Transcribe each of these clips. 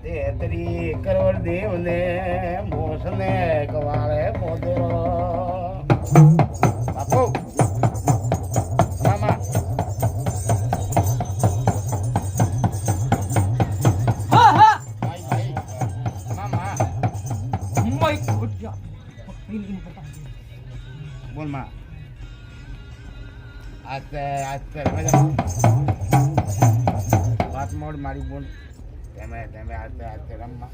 તેતરી કરોડ દેવને મોસને કવાળે મોદરો બાપુ મામા હા હા ભાઈ ભાઈ મામા માય ગોડ યા બોલ માં આજ મજા વાત મોડ મારી બોલ તમે આજ રમવા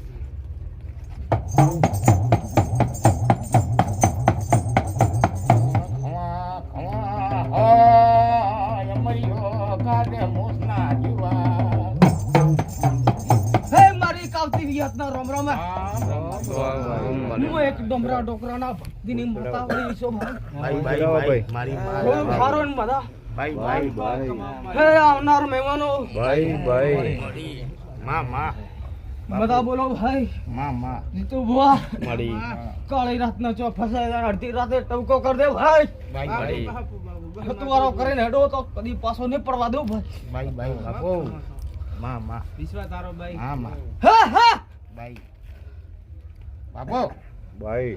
હે મારી કાવતી વિયતના રોમ રોમ હું એક ડમરા ડોકરાના ભક્તિની મોતાવળી છો ભાઈ ભાઈ મારી ખૂબ સારો ને બધા ભાઈ હે આવનાર મહેમાનો ભાઈ માં બધા બોલો ભાઈ માં જીતુ બુઆ કાળી રાતના ચો ફસાય અડધી રાતે ટવકો કર દે ભાઈ ભાઈ હતુવારો કરીને હેડો તો કદી પાછો નહીં પડવા દઉં ભાઈ બાપુ માં વિશ્વા તારો ભાઈ હા માં હા હા ભાઈ બાપુ ભાઈ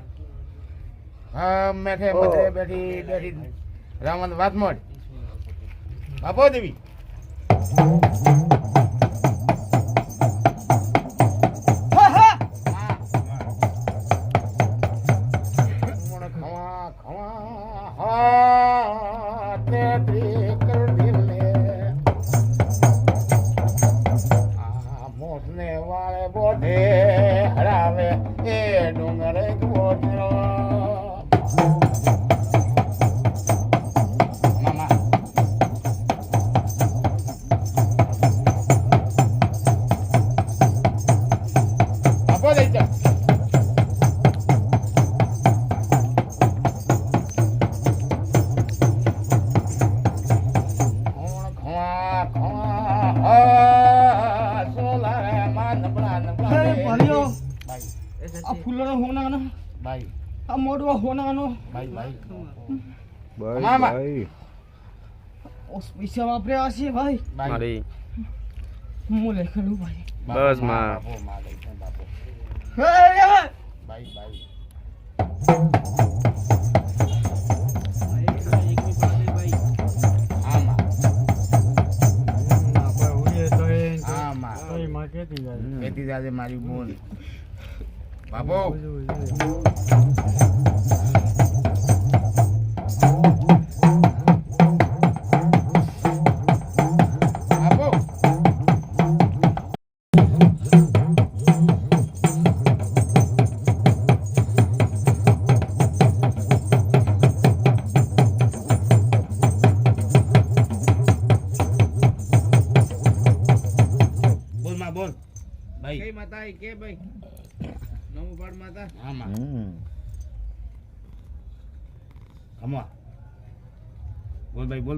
હા મેઠે બધે બેઠી રામન વાત મોડ બાપુ દેવી હા હા મોસને વાળે બોધે હરાવે એ ડુંગરે બોધરો મામા આપો દઈ ચાલ હે ભાઈઓ આ ફૂલનો હોનાનો ભાઈ આ મોડવો હોનાનો ભાઈ ભાઈ ભાઈ ઓસ પૈસા વાપર્યા છે ભાઈ મારી હું લેખલું ભાઈ બસ માં બાપુ હે હે ભાઈ કેતી દાદે મારી બોલ બાપુ બાપુ બોલ માં બોલ ભાઈ કઈ માતા કે ભાઈ નમો પાડ માતા હા માં હમવા બોલ ભાઈ બોલ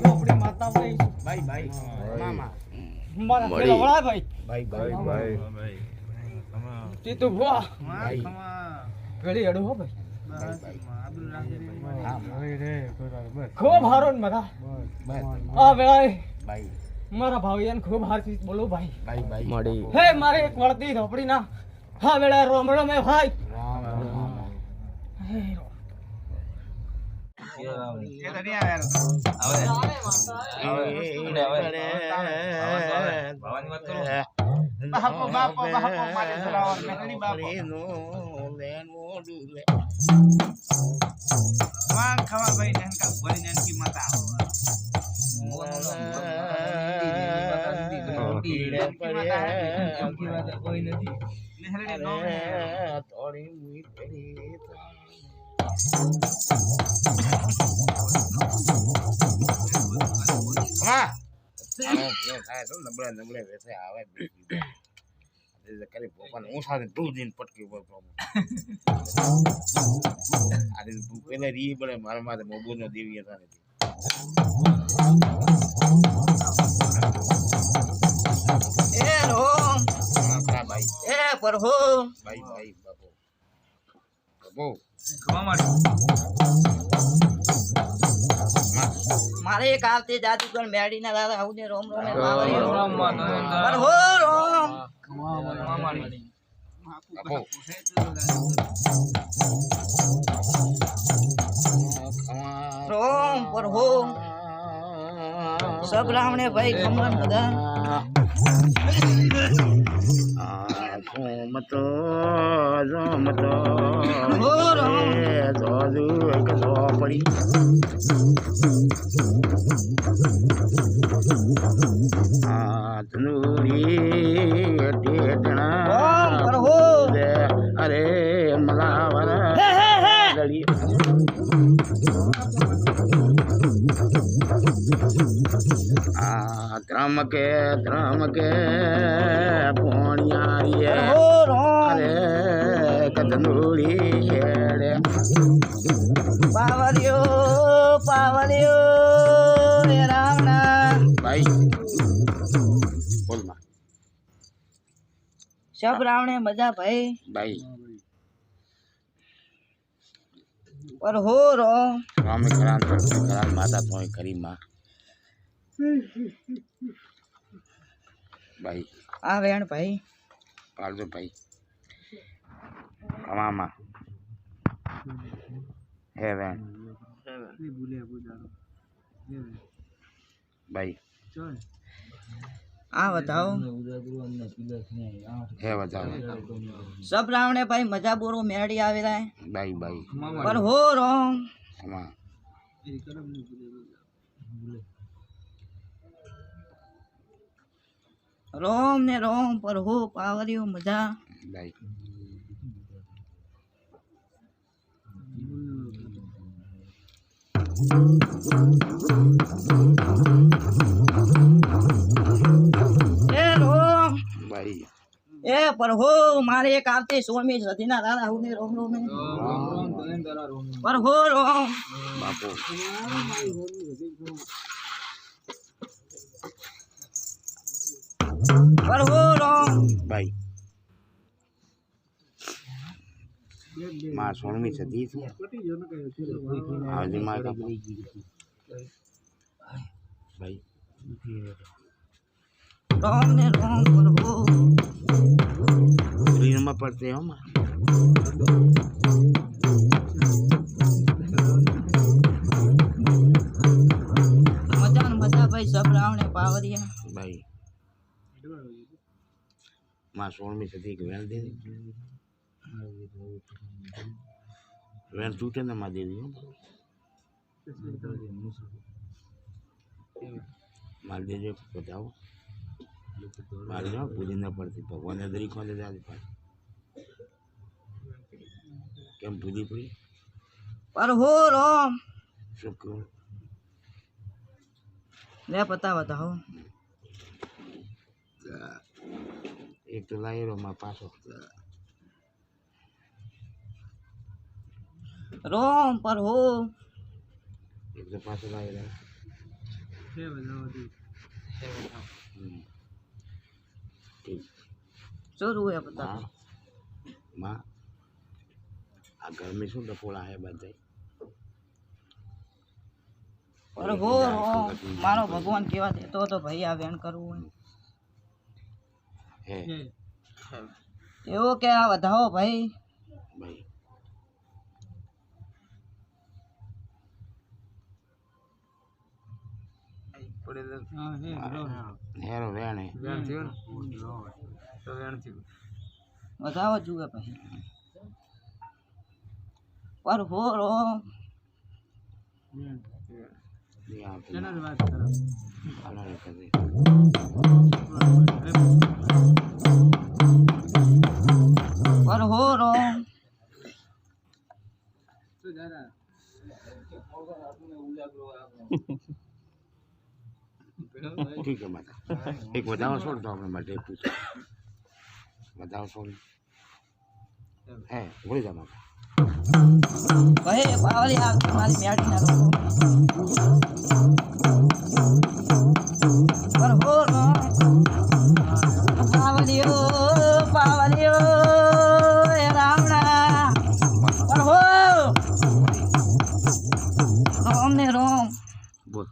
આપણી માતા ભાઈ મામા મારા મળી. વળા ભાઈ ભાઈ ભાઈ જીતુ બુઆ ભાઈ ઘડી હેડો હો ભાઈ હા ખૂબ હારો ને બધા બસ આ વેળાએ ભાઈ મારા ભાવિયાને ખૂબ હારથી બોલો ભાઈ ભાઈ મળી હે મારે એક વળતી ઝોપડી ના હા વેળા રોમ રોમ હે ભાઈ રામ હે રોમ. નબળે વેસે આવે કરી પોપાને હું સાથે તું દિન પટકી ઉપર આજે તું પેલા રી બળે મારા માથે મોબુ નો દેવી હતા એ રોમ ભાઈ એ પરહો ભાઈ બાપુ બાપુ ખવા માંડ મારે એક આવતે જાદુગર મેડી ના દાદા આવું ને રોમ રોમ પર હો રોમ રોમ પર હો सब रावणे भाई खमन बदा મતો મતો हो राम જોજુ એક જો પડી આ તનુરી ટેટણા राम पर हो અરે મલાવરા ગળી આ ત્રમકે પોણિયારીએ हो राम અરે કતનુરી હેડે पावलियो पावलियो रे रावणा ભાઈ બોલમાં सब रावणे मजा भाई ભાઈ पर हो राम સ્વામી ખરાન ખરાન માતા તોય ખરી માં ભાઈ आ वेण भाई પાડજો ભાઈ કમામાં હે વેણ ભાઈ आ बताओ હે બતાવો सब रावणे भाई मजा बोरो मेड़ी आवे रहा है ભાઈ ભાઈ पर हो राम કમા रोम ने रोम पर हो पावलियो मजा ભાઈ ए रोम ભાઈ ए पर हो मारे एक आवते सोमी सदीना दादा हूं ने रोम रोम पर हो रोम બાપુ पर हो रोम ભાઈ માં 16મી સદી છે આજે માં કા ભાઈ रोम ने रोम पर हो રીનમાં પડતે હો માં मजा न मजा भाई सब रावणे पावरिया ભાઈ માં 16મી સદી કે વેણ દે વેણ તૂટે ને માં દેવી હો માર દેજો બતાવો મારી ના પૂરી ના પડતી ભગવાન દરી ખોલે જાય પાછી કેમ પૂરી પડી पर हो रोम શું કહું ले पता बताओ એક તો લાવી રહ્યો માં પાછો रोम पर हो એક તો પાછો લાવી રહ્યો ઠીક शुरू है पता માં માં આ ગરમી શું ડફોળા હે બધા पर हो रोम मारो भगवान केवा देतो तो भाई आ वेण करવું હે एवो के आ बताओ भाई ભાઈ હેરો વેણ હે बताओ जुए भाई पर हो रोम ये आप अलग कर दे पर हो रोम ठीक है माता एक बताओ छोड़ दो अपने માટે પૂછો बताओ छोड़ है बोली जा माता भाई पावली आ तुम्हारी मेड़ी ना रोम पर हो रोम पावलियो पावलियो ए रावणा पर हो रोम ने रोम बोल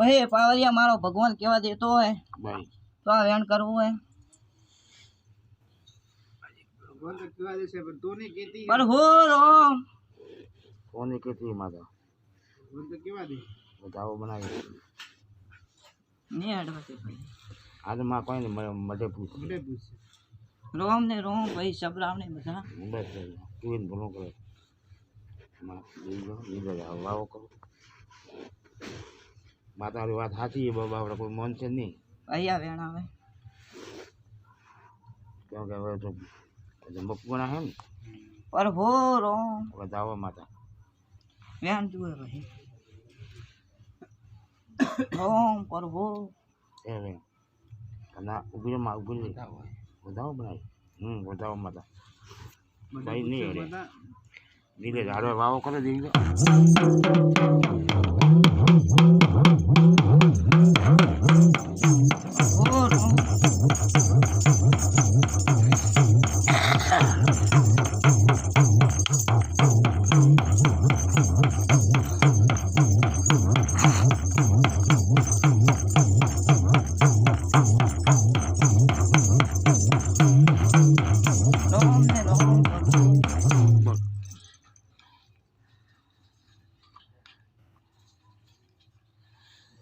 પછી પાવરિયા મારો ભગવાન કેવા દેતો હોય ભાઈ તો આ વેણ કરવું હોય પ્રભુ રામ કોની કેટલી માતા બતાવો બનાવી નહીં અડવાતી ભાઈ આજે માં કોઈ નહીં મઢે પૂછ રોમ ને રોમ ભાઈ સબરામ ને બધા બસ તું એને ભલો કરે વાવો કરો માતાની વાત સાચી છે બાબા આપણે કોઈ મન છે નહીં અહીંયા વેણ આવે કેમ કે હવે તો મકવાના હે ને પ્રભુ રામ બતાવો માતા વેણ જુએ ભાઈ રોમ પ્રભુ એ વે ના ઉભી માં ઉભી બતાવો બનાવી બતાવો માતા ભાઈ નહીં અરે ધીરે ઝાડો વાવો કરે દીધો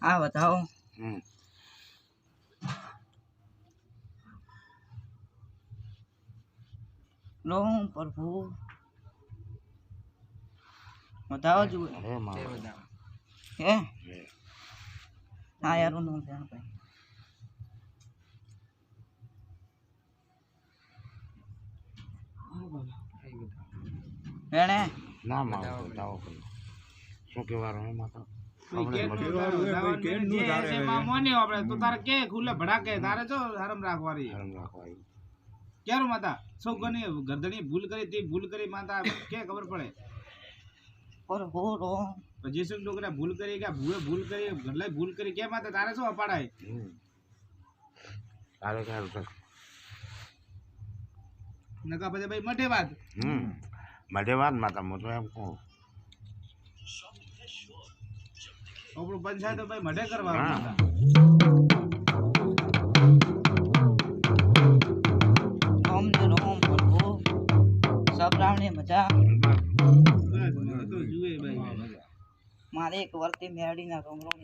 આ બતાવો રોમ પ્રભુ બતાવો જુએ હે માં હે હા યાર નું વેણ ભાઈ વેણે ના માં બતાવો શું કહેવાનું હે માતા ભૂલ કરી તે ભૂલ કરી માતા કે ખબર પડે પ્રભુ રામ જે શું છોકરા ભૂલ કરી કે ભૂએ ભૂલ કરી ગરલાઈ ભૂલ કરી કે માતા તારે શું અપાડાય તારે ક્યાં નકા પછી ભાઈ મઢે વાત મઢે વાત માતા હું તો એમ કહું આપણું પંચાયત ભાઈ મઢે કરવા રોમ ને રોમ પ્રભુ સબરામ ને મજા જુએ ભાઈ મારે એક વર્તી મેળી ના રોમ રોમ